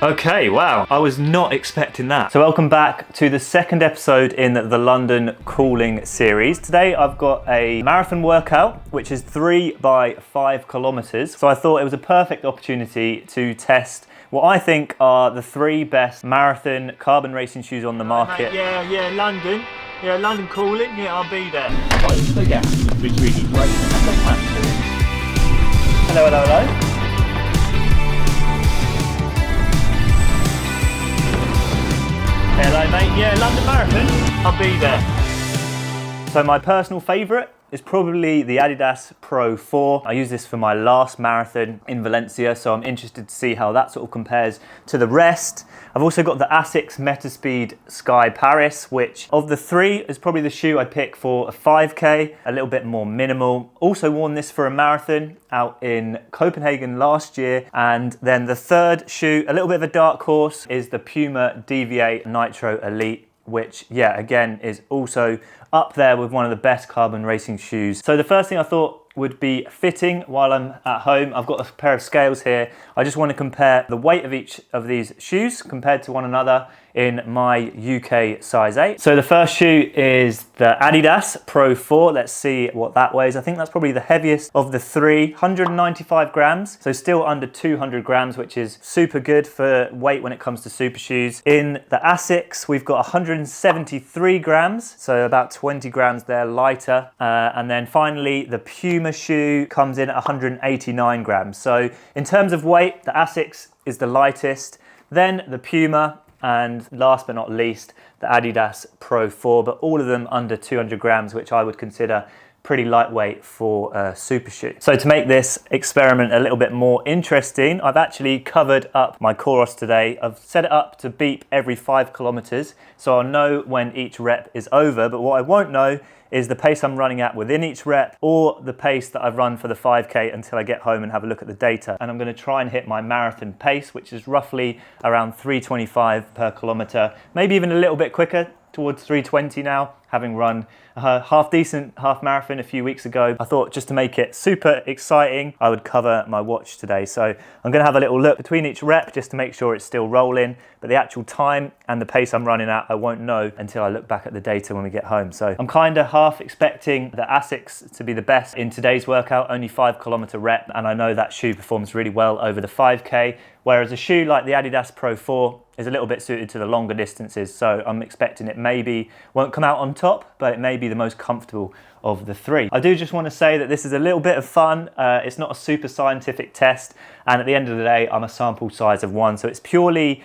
Okay, wow, I was not expecting that. So welcome back to the second episode in the London Crawling series. Today I've got a marathon workout, which is 3 by 5 kilometers. So I thought it was a perfect opportunity to test what I think are the 3 best marathon carbon racing shoes on the market. Yeah, London. Yeah, London Crawling, yeah, I'll be there. Close the gap between racing and the platform. Hello, hello, hello. Hello mate, yeah, London Marathon, I'll be there. So my personal favourite is probably the Adidas Pro 4. I used this for my last marathon in Valencia, so I'm interested to see how that sort of compares to the rest. I've also got the Asics Sky Paris, which of the 3 is probably the shoe I'd pick for a 5K, a little bit more minimal. Also worn this for a marathon out in Copenhagen last year. And then the third shoe, a little bit of a dark horse, is the Puma Nitro Elite, which, yeah, again, is also up there with one of the best carbon racing shoes. So the first thing I thought would be fitting while I'm at home. I've got a pair of scales here. I just want to compare the weight of each of these shoes compared to one another in my UK size 8. So the first shoe is the Adidas Pro 4. Let's see what that weighs. I think that's probably the heaviest of the 3, 195 grams. So still under 200 grams, which is super good for weight when it comes to super shoes. In the Asics, we've got 173 grams, so about 20 grams there lighter. And then finally, the Puma shoe comes in at 189 grams. So in terms of weight, the Asics is the lightest, then the Puma, and last but not least, the Adidas Pro 4, but all of them under 200 grams, which I would consider pretty lightweight for a super shoe. So to make this experiment a little bit more interesting, I've actually covered up my Coros today. I've set it up to beep every 5 kilometers, so I'll know when each rep is over, but what I won't know is the pace I'm running at within each rep or the pace that I've run for the 5K until I get home and have a look at the data. And I'm gonna try and hit my marathon pace, which is roughly around 3:25 per kilometer, maybe even a little bit quicker, towards 3:20 now, having run a half-decent half marathon a few weeks ago. I thought just to make it super exciting, I would cover my watch today. So I'm gonna have a little look between each rep just to make sure it's still rolling, but the actual time and the pace I'm running at, I won't know until I look back at the data when we get home. So I'm kind of half expecting the Asics to be the best in today's workout, only 5 kilometer rep, and I know that shoe performs really well over the 5K, whereas a shoe like the Adidas Pro 4 is a little bit suited to the longer distances, so I'm expecting it maybe won't come out on top, but it may be the most comfortable of the 3. I do just want to say that this is a little bit of fun. It's not a super scientific test, and at the end of the day, I'm a sample size of 1, so it's purely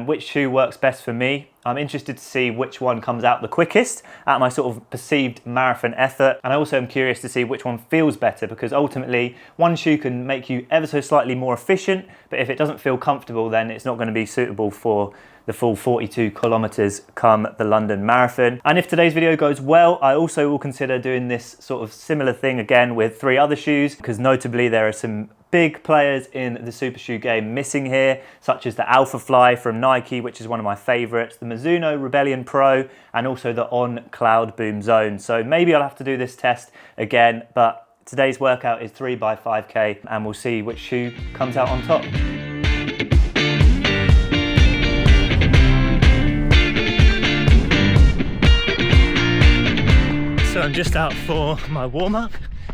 which shoe works best for me. I'm interested to see which one comes out the quickest at my sort of perceived marathon effort, and I also am curious to see which one feels better, because ultimately one shoe can make you ever so slightly more efficient, but if it doesn't feel comfortable, then it's not going to be suitable for the full 42 kilometers come the London Marathon. And if today's video goes well, I also will consider doing this sort of similar thing again with 3 other shoes, because notably there are some big players in the super shoe game missing here, such as the Alpha Fly from Nike, which is one of my favorites, the Mizuno Rebellion Pro, and also the On Cloud Boom Zone. So maybe I'll have to do this test again, but today's workout is 3 by 5K, and we'll see which shoe comes out on top. So I'm just out for my warm-up.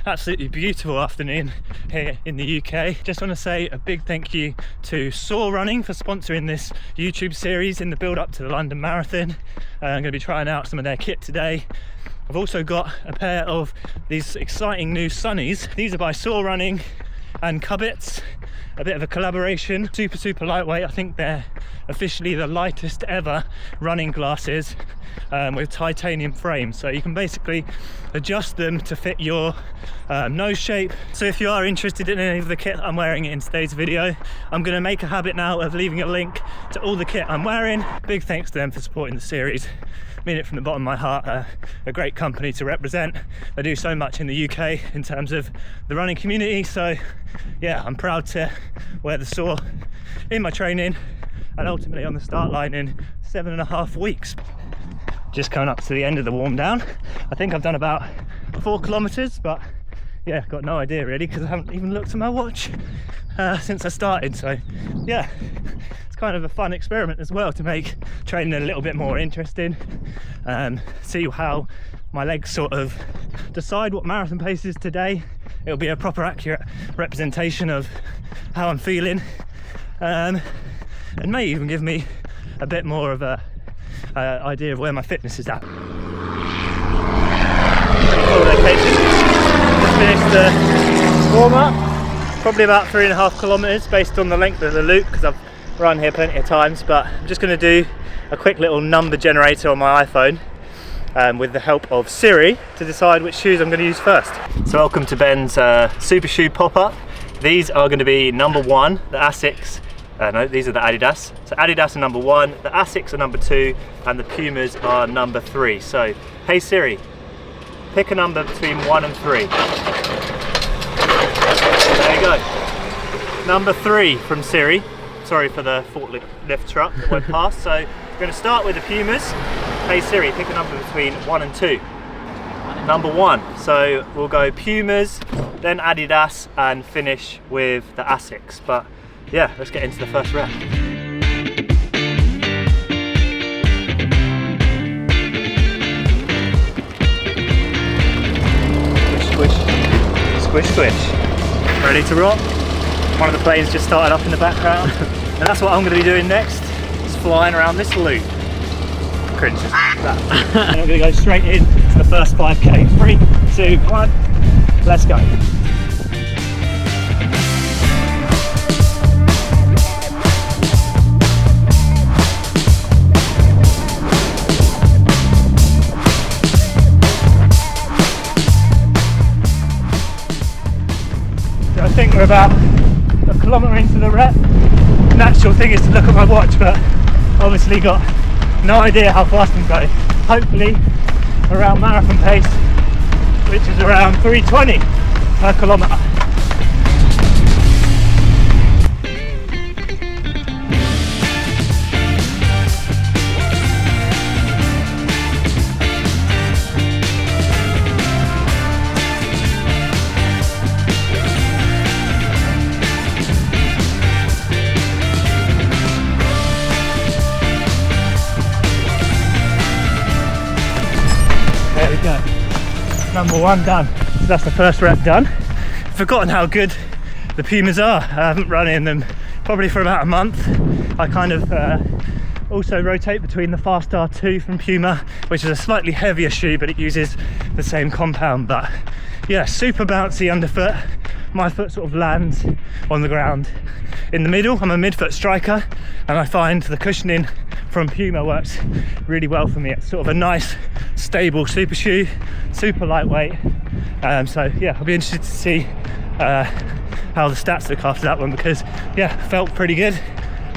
Absolutely beautiful afternoon here in the UK. Just want to say a big thank you to SOAR Running for sponsoring this YouTube series in the build up to the London Marathon. I'm going to be trying out some of their kit today. I've also got a pair of these exciting new sunnies. These are by SOAR Running and Cubbits, a bit of a collaboration. Super lightweight. I think they're officially the lightest ever running glasses with titanium frames, so you can basically adjust them to fit your nose shape. So if you are interested in any of the kit I'm wearing in today's video, I'm going to make a habit now of leaving a link to all the kit I'm wearing. Big thanks to them for supporting the series. I mean it from the bottom of my heart. A great company to represent. They do so much in the UK in terms of the running community, so yeah, I'm proud to wear the SOAR in my training and ultimately on the start line in 7.5 weeks. Just coming up to the end of the warm down. I think I've done about 4 kilometers, but yeah, got no idea really, because I haven't even looked at my watch since I started. So yeah, it's kind of a fun experiment as well to make training a little bit more interesting. See how my legs sort of decide what marathon pace is today. It'll be a proper accurate representation of how I'm feeling, and may even give me a bit more of a idea of where my fitness is at. Pretty cool location. Just finished the warm up, probably about 3.5 kilometers based on the length of the loop, because I've run here plenty of times, but I'm just going to do a quick little number generator on my iPhone with the help of Siri to decide which shoes I'm going to use first. So welcome to Ben's super shoe pop-up. These are going to be number 1, the Asics. No, these are the Adidas. So Adidas are number 1, the Asics are number 2, and the Pumas are number 3. So, hey Siri, pick a number between 1 and 3. There you go. Number 3 from Siri. Sorry for the forklift truck that went past. So, we're going to start with the Pumas. Hey Siri, pick a number between 1 and 2. Number 1. So, we'll go Pumas, then Adidas, and finish with the Asics. But yeah, let's get into the first rep. Squish, squish, squish, squish. Ready to rock? One of the planes just started up in the background. And that's what I'm going to be doing next. Just flying around this loop. Cringe. And I'm going to go straight in to the first 5k. 3, 2, 1, let's go. I think we're about a kilometre into the rep. The natural thing is to look at my watch, but obviously got no idea how fast I'm going. Hopefully around marathon pace, which is around 3:20 per kilometre. There we go, number 1 done. So that's the first rep done. Forgotten how good the Pumas are. I haven't run in them probably for about a month. I kind of also rotate between the Fast R2 from Puma, which is a slightly heavier shoe, but it uses the same compound. But yeah, super bouncy underfoot. My foot sort of lands on the ground in the middle. I'm a midfoot striker, and I find the cushioning from Puma works really well for me. It's sort of a nice, stable super shoe, super lightweight. So yeah, I'll be interested to see how the stats look after that one, because yeah, felt pretty good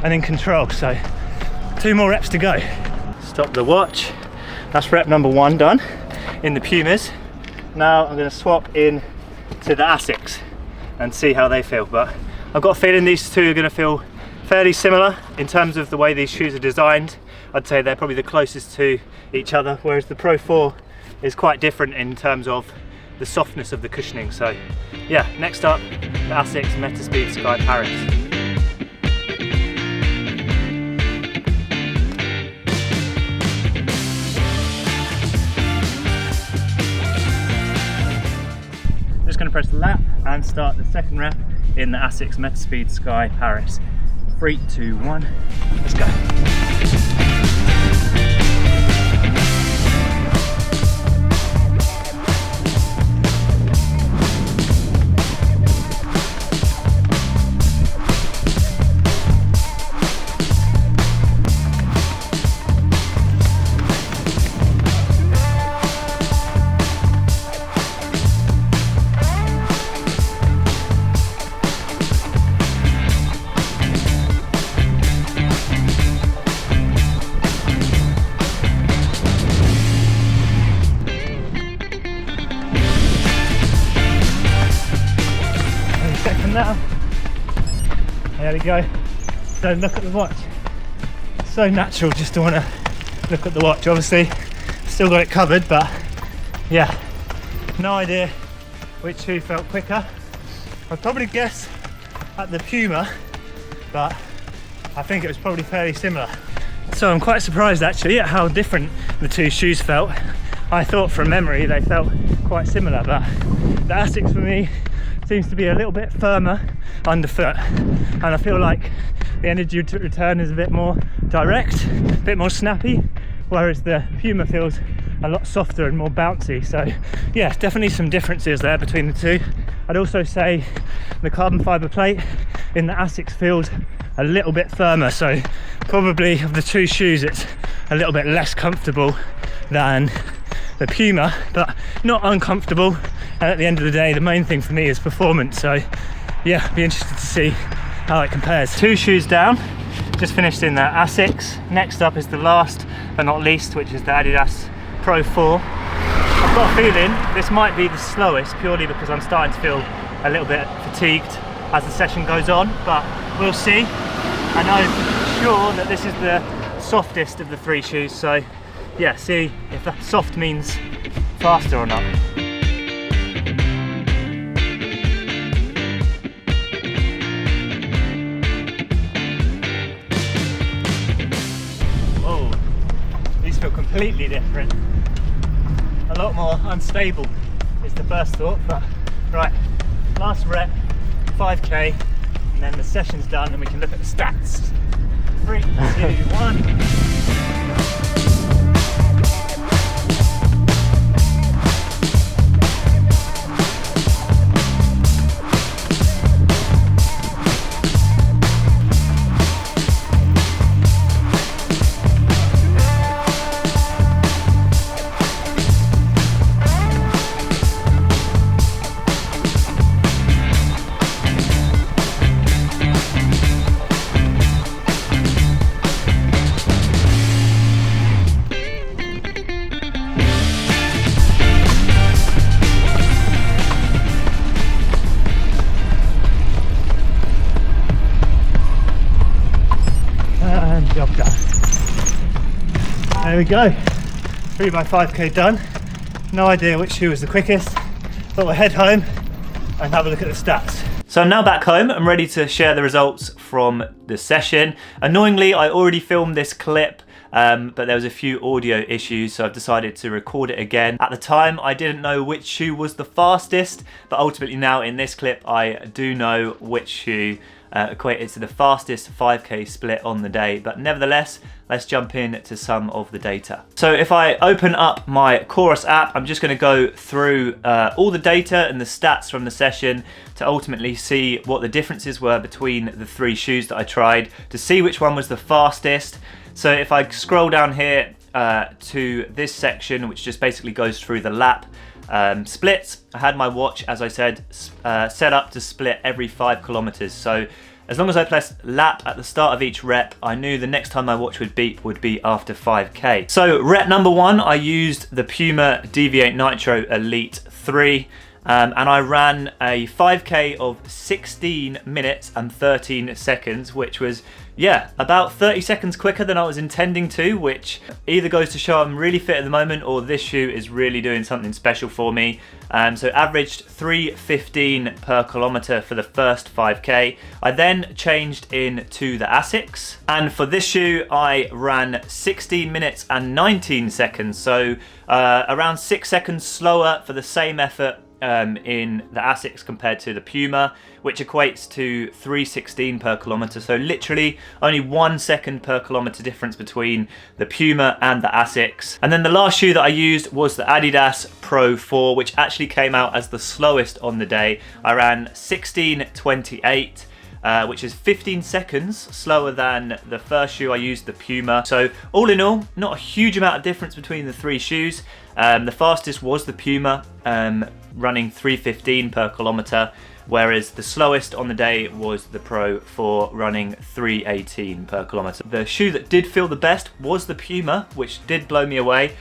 and in control. So 2 more reps to go. Stop the watch. That's rep number 1 done in the Pumas. Now I'm going to swap in to the Asics and see how they feel. But I've got a feeling these two are going to feel fairly similar in terms of the way these shoes are designed. I'd say they're probably the closest to each other, whereas the Pro 4 is quite different in terms of the softness of the cushioning. So yeah, next up, the Asics Metaspeed Sky Paris. Just going to press lap and start the second rep in the Asics Metaspeed Sky Paris. 3, 2, 1, let's go. Now, there we go. Don't look at the watch. It's so natural just to want to look at the watch. Obviously, still got it covered, but yeah, no idea which shoe felt quicker. I'd probably guess at the Puma, but I think it was probably fairly similar. So I'm quite surprised actually at how different the two shoes felt. I thought from memory they felt quite similar, but the Asics for me seems to be a little bit firmer underfoot, and I feel like the energy to return is a bit more direct, a bit more snappy, whereas the Puma feels a lot softer and more bouncy. So yeah, definitely some differences there between the two. I'd also say the carbon fiber plate in the Asics feels a little bit firmer, so probably of the two shoes it's a little bit less comfortable than the Puma, but not uncomfortable. And at the end of the day, the main thing for me is performance. So yeah, be interested to see how it compares. Two shoes down, just finished in the Asics. Next up is the last but not least, which is the Adidas Pro 4. I've got a feeling this might be the slowest, purely because I'm starting to feel a little bit fatigued as the session goes on, but we'll see. I know for sure that this is the softest of the three shoes, so yeah, see if that soft means faster or not. Oh, these feel completely different. A lot more unstable is the first thought, but right, last rep, 5k, and then the session's done and we can look at the stats. 3, 2, 1. Job done. There we go. 3 by 5k done. No idea which shoe was the quickest, but we'll head home and have a look at the stats. So I'm now back home. I'm ready to share the results from the session. Annoyingly, I already filmed this clip, but there was a few audio issues, so I've decided to record it again. At the time, I didn't know which shoe was the fastest, but ultimately now in this clip, I do know which shoe equated to the fastest 5k split on the day. But nevertheless, let's jump into some of the data. So if I open up my Chorus app, I'm just going to go through all the data and the stats from the session to ultimately see what the differences were between the three shoes that I tried, to see which one was the fastest. So if I scroll down here to this section, which just basically goes through the lap splits, I had my watch, as I said, set up to split every 5 kilometers. So as long as I pressed lap at the start of each rep, I knew the next time my watch would beep would be after 5k. So rep number 1, I used the Puma Deviate Nitro Elite 3. And I ran a 5k of 16 minutes and 13 seconds, which was, yeah, about 30 seconds quicker than I was intending to, which either goes to show I'm really fit at the moment or this shoe is really doing something special for me. So averaged 3:15 per kilometer for the first 5k. I then changed into the Asics, and for this shoe I ran 16 minutes and 19 seconds, so around 6 seconds slower for the same effort in the Asics compared to the Puma, which equates to 3:16 per kilometer. So literally only 1 second per kilometer difference between the Puma and the Asics. And then the last shoe that I used was the Adidas Pro 4, which actually came out as the slowest on the day. I ran 16:28. Which is 15 seconds slower than the first shoe I used, the Puma. So all in all, not a huge amount of difference between the three shoes. The fastest was the Puma, running 3:15 per kilometer, whereas the slowest on the day was the Pro 4, running 3:18 per kilometer. The shoe that did feel the best was the Puma, which did blow me away.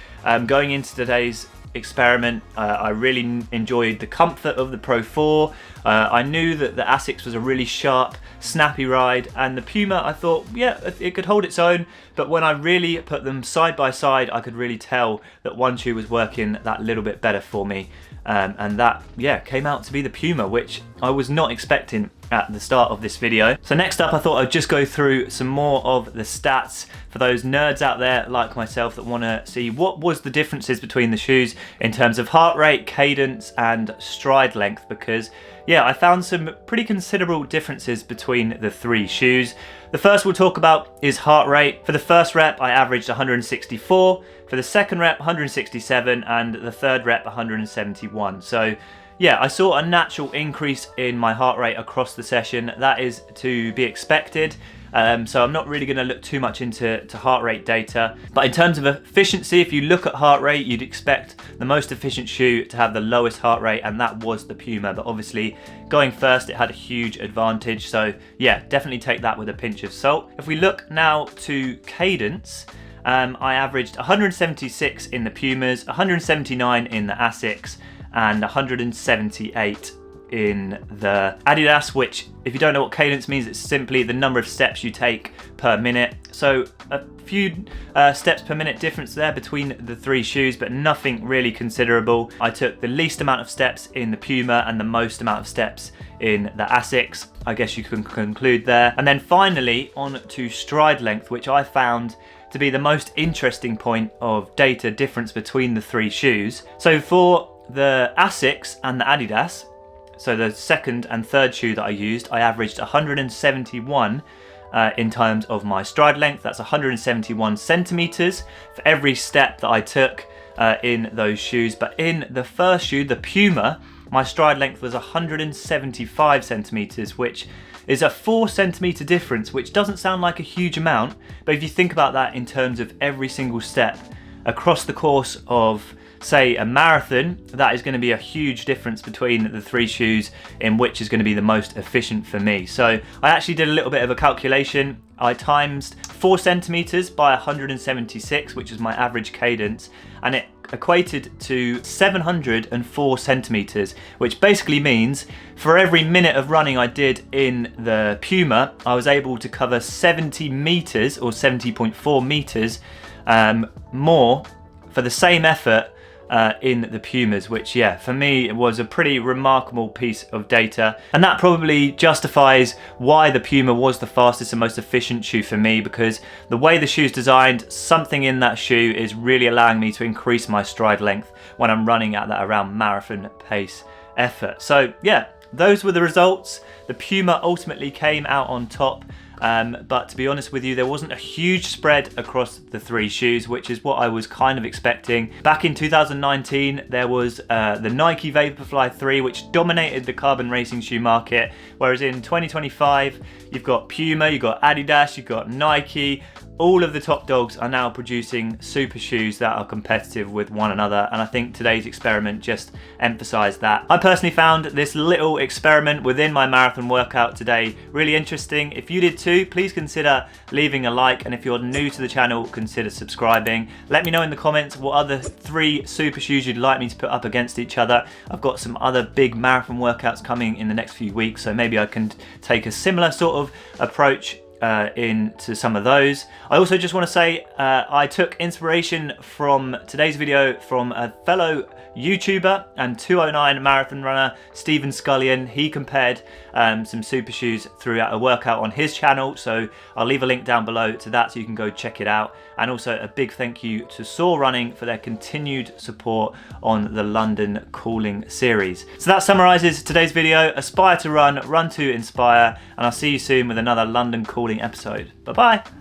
Going into today's experiment, I really enjoyed the comfort of the Pro 4. I knew that the Asics was a really sharp, snappy ride, and the Puma, I thought, yeah, it could hold its own, but when I really put them side by side, I could really tell that one shoe was working that little bit better for me, and that, yeah, came out to be the Puma, which I was not expecting at the start of this video. So next up, I thought I'd just go through some more of the stats for those nerds out there like myself that want to see what was the differences between the shoes in terms of heart rate, cadence, and stride length, because yeah, I found some pretty considerable differences between the three shoes. The first we'll talk about is heart rate. For the first rep, I averaged 164. For the second rep, 167, and the third rep, 171. So yeah, I saw a natural increase in my heart rate across the session. That is to be expected. So I'm not really going to look too much into heart rate data. But in terms of efficiency, if you look at heart rate, you'd expect the most efficient shoe to have the lowest heart rate, and that was the Puma. But obviously, going first, it had a huge advantage. So yeah, definitely take that with a pinch of salt. If we look now to cadence, I averaged 176 in the Pumas, 179 in the Asics, and 178 in the Adidas, which, if you don't know what cadence means, it's simply the number of steps you take per minute. So a few steps per minute difference there between the three shoes, but nothing really considerable. I took the least amount of steps in the Puma and the most amount of steps in the Asics. I guess you can conclude there. And then finally on to stride length, which I found to be the most interesting point of data difference between the three shoes. So for the Asics and the Adidas, so the second and third shoe that I used, I averaged 171 in terms of my stride length. That's 171 centimeters for every step that I took in those shoes. But in the first shoe, the Puma, my stride length was 175 centimeters, which is a 4 centimeter difference, which doesn't sound like a huge amount, but if you think about that in terms of every single step across the course of, say, a marathon, that is going to be a huge difference between the three shoes in which is going to be the most efficient for me. So I actually did a little bit of a calculation. I times 4 centimeters by 176, which is my average cadence, and it equated to 704 centimeters, which basically means for every minute of running I did in the Puma, I was able to cover 70 meters or 70.4 meters more for the same effort in the Pumas, which yeah, for me it was a pretty remarkable piece of data, and that probably justifies why the Puma was the fastest and most efficient shoe for me, because the way the shoe's designed, something in that shoe is really allowing me to increase my stride length when I'm running at that around marathon pace effort. So yeah, those were the results. The Puma ultimately came out on top. But to be honest with you, there wasn't a huge spread across the three shoes, which is what I was kind of expecting. Back in 2019, there was the Nike Vaporfly 3, which dominated the carbon racing shoe market, whereas in 2025, you've got Puma, you've got Adidas, you've got Nike. All of the top dogs are now producing super shoes that are competitive with one another, and I think today's experiment just emphasized that. I personally found this little experiment within my marathon workout today really interesting. If you did too, please consider leaving a like, and if you're new to the channel, consider subscribing. Let me know in the comments what other three super shoes you'd like me to put up against each other. I've got some other big marathon workouts coming in the next few weeks, so maybe I can take a similar sort of approach into some of those. I also just want to say I took inspiration from today's video from a fellow YouTuber and 209 marathon runner, Stephen Scullion. He compared some super shoes throughout a workout on his channel, so I'll leave a link down below to that so you can go check it out. And also a big thank you to SOAR Running for their continued support on the London Cooling series. So that summarizes today's video. Aspire to run, run to inspire, and I'll see you soon with another London Cooling episode. Bye bye.